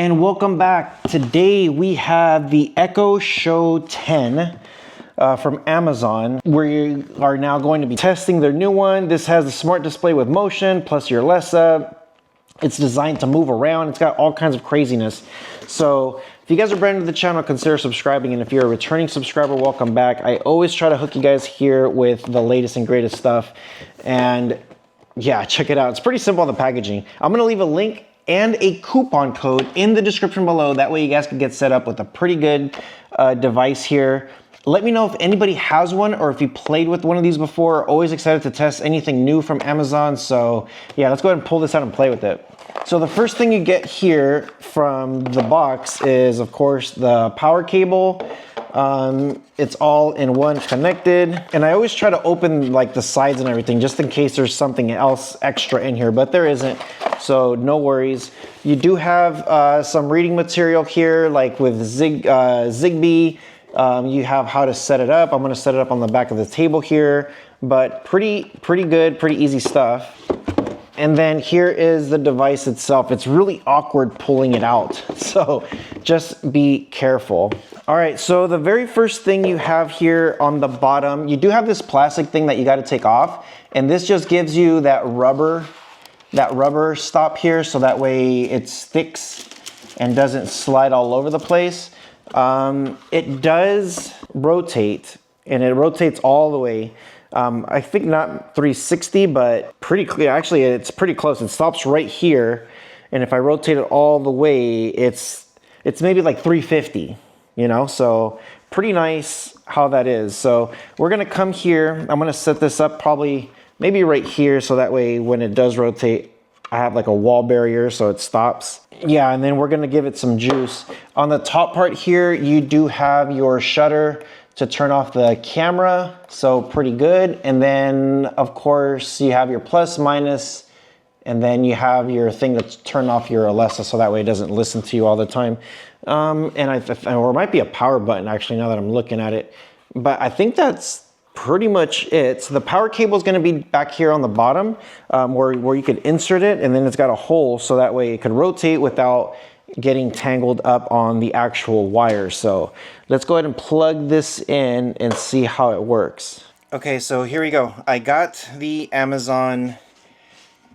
And welcome back. Today we have the Echo Show 10 from Amazon. We are now going to be testing their new one. This has a smart display with motion plus your Alexa. It's designed to move around. It's got all kinds of craziness. So if you guys are brand new to the channel, consider subscribing. And if you're a returning subscriber, welcome back. I always try to hook you guys here with the latest and greatest stuff. And yeah, check it out. It's pretty simple on the packaging. I'm gonna leave a link and a coupon code in the description below. That way you guys can get set up with a pretty good device here. Let me know if anybody has one or if you played with one of these before. Always excited to test anything new from Amazon. So yeah, let's go ahead and pull this out and play with it. So the first thing you get here from the box is, of course, the power cable. It's all in one connected. And I always try to open like the sides and everything just in case there's something else extra in here, but there isn't. So no worries. You do have some reading material here, like with Zigbee. You have how to set it up. I'm gonna set it up on the back of the table here, but pretty good, pretty easy stuff. And then here is the device itself. It's really awkward pulling it out, so just be careful. All right, so the very first thing you have here on the bottom, you do have this plastic thing that you gotta take off, and this just gives you that rubber stop here, so that way it sticks and doesn't slide all over the place. It does rotate, and it rotates all the way. I think not 360, but pretty clear. Actually, it's pretty close. It stops right here, and if I rotate it all the way, it's maybe like 350, you know? So pretty nice how that is. So we're gonna come here. I'm gonna set this up probably maybe right here, so that way when it does rotate, I have like a wall barrier so it stops. Yeah, and then we're gonna give it some juice. On the top part here, you do have your shutter to turn off the camera, so pretty good. And then of course you have your plus, minus, and then you have your thing to turn off your Alexa so that way it doesn't listen to you all the time. Or it might be a power button actually, now that I'm looking at it. But I think that's pretty much it. So the power cable is going to be back here on the bottom where you could insert it, and then it's got a hole so that way it could rotate without getting tangled up on the actual wire. So let's go ahead and plug this in and see how it works. Okay, so here we go. I got the Amazon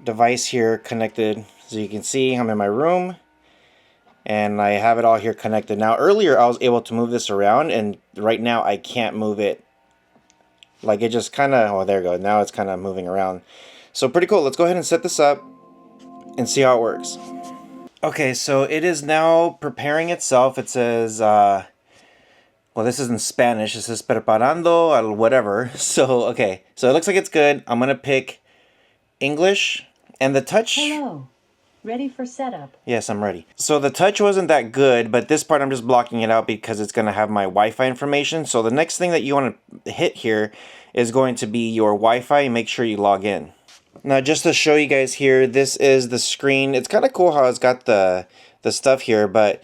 device here connected. So you can see I'm in my room and I have it all here connected. Now earlier I was able to move this around, and right now I can't move it. Like it just kind of, oh, there you go. Now it's kind of moving around. So pretty cool. Let's go ahead and set this up and see how it works. Okay, so it is now preparing itself. It says, well, this is in Spanish. It says preparando al whatever. So, okay. So it looks like it's good. I'm going to pick English, and the touch. Hello. Ready for setup. Yes, I'm ready. So the touch wasn't that good, but this part I'm just blocking it out because it's going to have my Wi-Fi information. So the next thing that you want to hit here is going to be your Wi-Fi. Make sure you log in. Now just to show you guys here, this is the screen. It's kind of cool how it's got the stuff here, but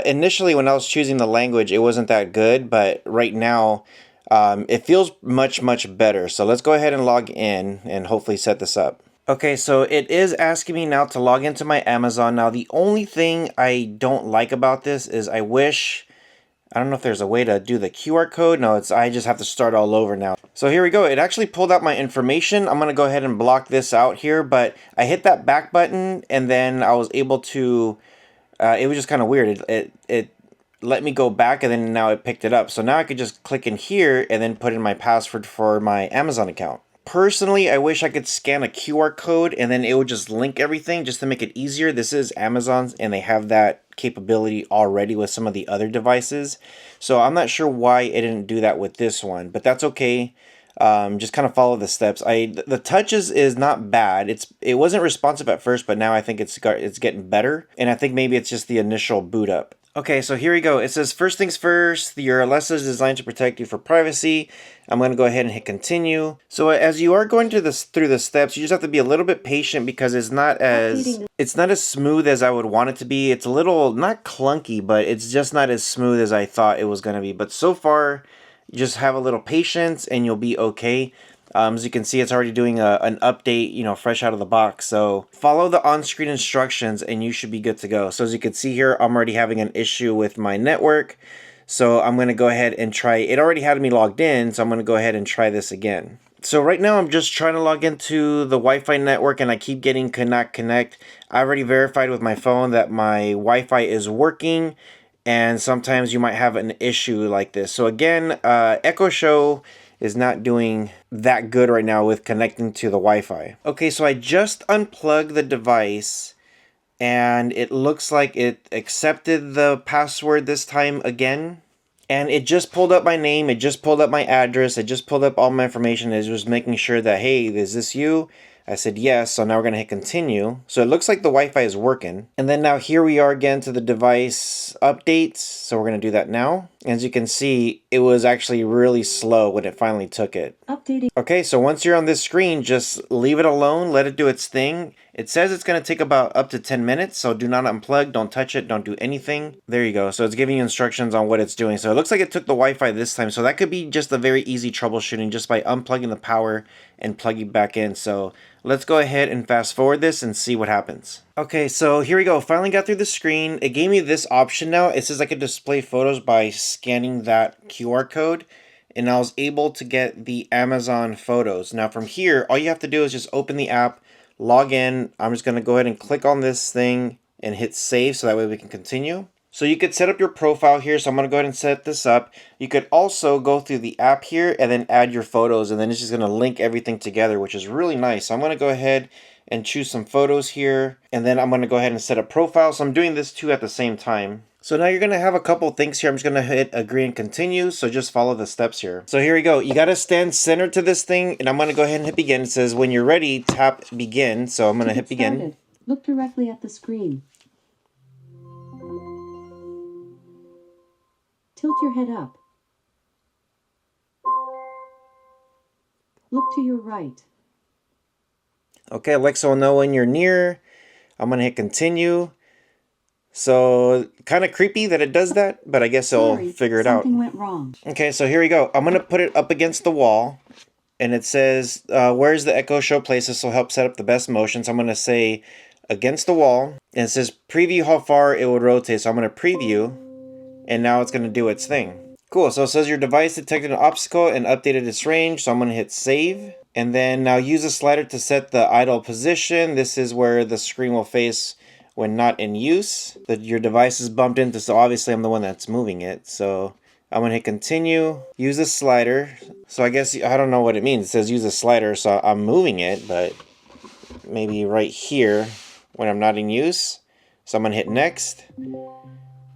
initially when I was choosing the language, it wasn't that good, but right now it feels much better. So let's go ahead and log in and hopefully set this up. Okay, so it is asking me now to log into my Amazon. Now, the only thing I don't like about this is I don't know if there's a way to do the QR code. No, I just have to start all over now. So here we go. It actually pulled out my information. I'm going to go ahead and block this out here, but I hit that back button and then I was able to, it was just kind of weird. It let me go back and then now it picked it up. So now I could just click in here and then put in my password for my Amazon account. Personally, I wish I could scan a QR code and then it would just link everything just to make it easier. This is Amazon's and they have that capability already with some of the other devices. So I'm not sure why it didn't do that with this one, but that's okay. Just kind of follow the steps. The touch is not bad. It wasn't responsive at first, but now I think it's getting better. And I think maybe it's just the initial boot up. Okay, so here we go. It says, first things first, your Alexa is designed to protect you for privacy. I'm going to go ahead and hit continue. So as you are going through the steps, you just have to be a little bit patient because it's not as smooth as I would want it to be. It's a little, not clunky, but it's just not as smooth as I thought it was going to be. But so far, you just have a little patience and you'll be okay. As you can see, it's already doing an update, you know, fresh out of the box. So follow the on-screen instructions and you should be good to go. So as you can see here, I'm already having an issue with my network. So I'm going to go ahead and try. It already had me logged in, so I'm going to go ahead and try this again. So right now I'm just trying to log into the Wi-Fi network and I keep getting cannot connect. I already verified with my phone that my Wi-Fi is working, and sometimes you might have an issue like this. So again, Echo Show is not doing that good right now with connecting to the Wi-Fi. Okay, so I just unplugged the device and it looks like it accepted the password this time again. And it just pulled up my name, it just pulled up my address, it just pulled up all my information. It was making sure that, hey, is this you? I said yes, so now we're going to hit continue. So it looks like the Wi-Fi is working. And then now here we are again to the device updates. So we're going to do that now. As you can see, it was actually really slow when it finally took it. Updating. Okay, so once you're on this screen, just leave it alone, let it do its thing. It says it's going to take about up to 10 minutes, so do not unplug, don't touch it, don't do anything. There you go. So it's giving you instructions on what it's doing. So it looks like it took the Wi-Fi this time, so that could be just a very easy troubleshooting just by unplugging the power and plugging back in. So let's go ahead and fast forward this and see what happens. Okay, so here we go. Finally got through the screen. It gave me this option now. It says I could display photos by scanning that QR code. And I was able to get the Amazon photos. Now from here, all you have to do is just open the app, log in. I'm just going to go ahead and click on this thing and hit save so that way we can continue. So you could set up your profile here. So I'm going to go ahead and set this up. You could also go through the app here and then add your photos, and then it's just going to link everything together, which is really nice. So I'm going to go ahead and choose some photos here, and then I'm going to go ahead and set a profile. So I'm doing this two at the same time. So now you're going to have a couple things here. I'm just going to hit agree and continue. So just follow the steps here. So here we go. You got to stand centered to this thing, and I'm going to go ahead and hit begin. It says when you're ready, tap begin. So I'm going to hit begin. Started, look directly at the screen. Tilt your head up. Look to your right. Okay, Alexa will know when you're near. I'm going to hit continue. So kind of creepy that it does that, but I guess it'll figure it out. Something went wrong. Okay, so here we go. I'm going to put it up against the wall, and it says, where's the Echo Show place? This will help set up the best motion. So I'm going to say against the wall, and it says preview how far it would rotate. So I'm going to preview, and now it's going to do its thing. Cool, so it says your device detected an obstacle and updated its range. So I'm going to hit save, and then now use a slider to set the idle position. This is where the screen will face when not in use. That your device is bumped into, so obviously I'm the one that's moving it. So I'm gonna hit continue, use a slider. So I guess, I don't know what it means. It says use a slider, so I'm moving it, but maybe right here when I'm not in use. So I'm gonna hit next,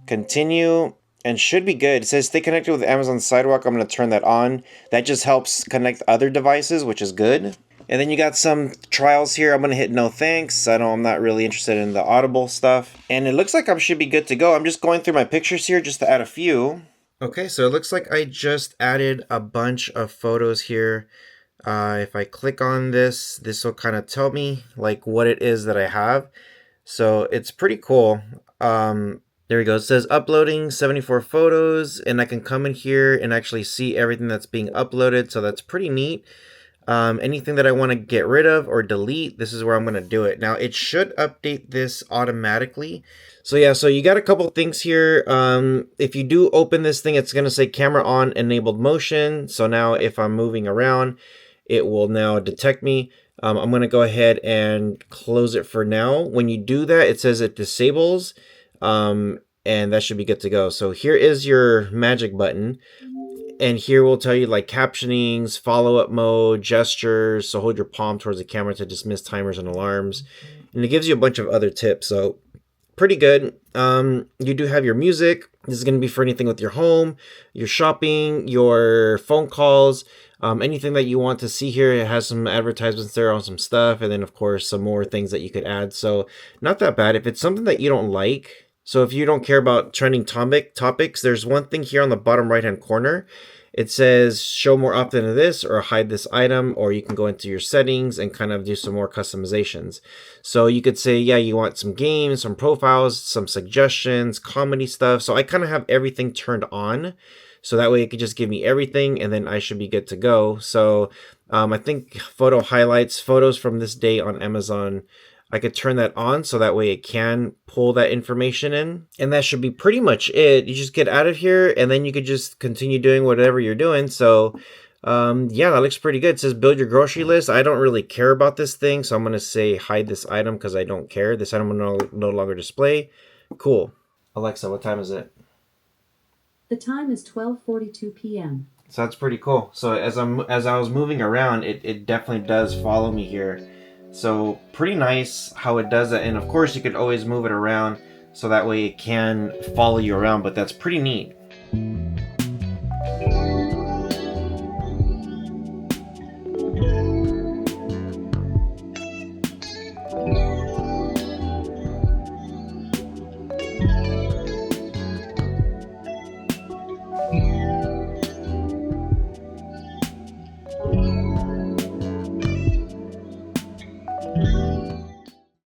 continue, and should be good. It says stay connected with Amazon Sidewalk. I'm gonna turn that on. That just helps connect other devices, which is good. And then you got some trials here. I'm going to hit no thanks. I'm not really interested in the Audible stuff. And it looks like I should be good to go. I'm just going through my pictures here just to add a few. Okay, so it looks like I just added a bunch of photos here. If I click on this, this will kind of tell me like what it is that I have. So it's pretty cool. There we go. It says uploading 74 photos, and I can come in here and actually see everything that's being uploaded. So that's pretty neat. Anything that I want to get rid of or delete, this is where I'm going to do it. Now, it should update this automatically. So yeah, so you got a couple things here. If you do open this thing, it's going to say camera on, enabled motion. So now if I'm moving around, it will now detect me. I'm going to go ahead and close it for now. When you do that, it says it disables, and that should be good to go. So here is your magic button. And here we'll tell you like captionings, follow-up mode, gestures. So hold your palm towards the camera to dismiss timers and alarms. And it gives you a bunch of other tips. So pretty good. You do have your music. This is going to be for anything with your home, your shopping, your phone calls, anything that you want to see here. It has some advertisements there on some stuff. And then of course, some more things that you could add. So not that bad. If it's something that you don't like, so if you don't care about trending topics, there's one thing here on the bottom right-hand corner. It says show more often than this or hide this item, or you can go into your settings and kind of do some more customizations. So you could say, yeah, you want some games, some profiles, some suggestions, comedy stuff. So I kind of have everything turned on. So that way it could just give me everything and then I should be good to go. So I think photo highlights, photos from this day on Amazon, I could turn that on so that way it can pull that information in. And that should be pretty much it. You just get out of here and then you could just continue doing whatever you're doing. So yeah, that looks pretty good. It says build your grocery list. I don't really care about this thing, so I'm going to say hide this item because I don't care. This item will no longer display. Cool. Alexa, what time is it? The time is 12:42 p.m. So that's pretty cool. So as I was moving around, it definitely does follow me here. So pretty nice how it does that. And of course you could always move it around so that way it can follow you around, but that's pretty neat.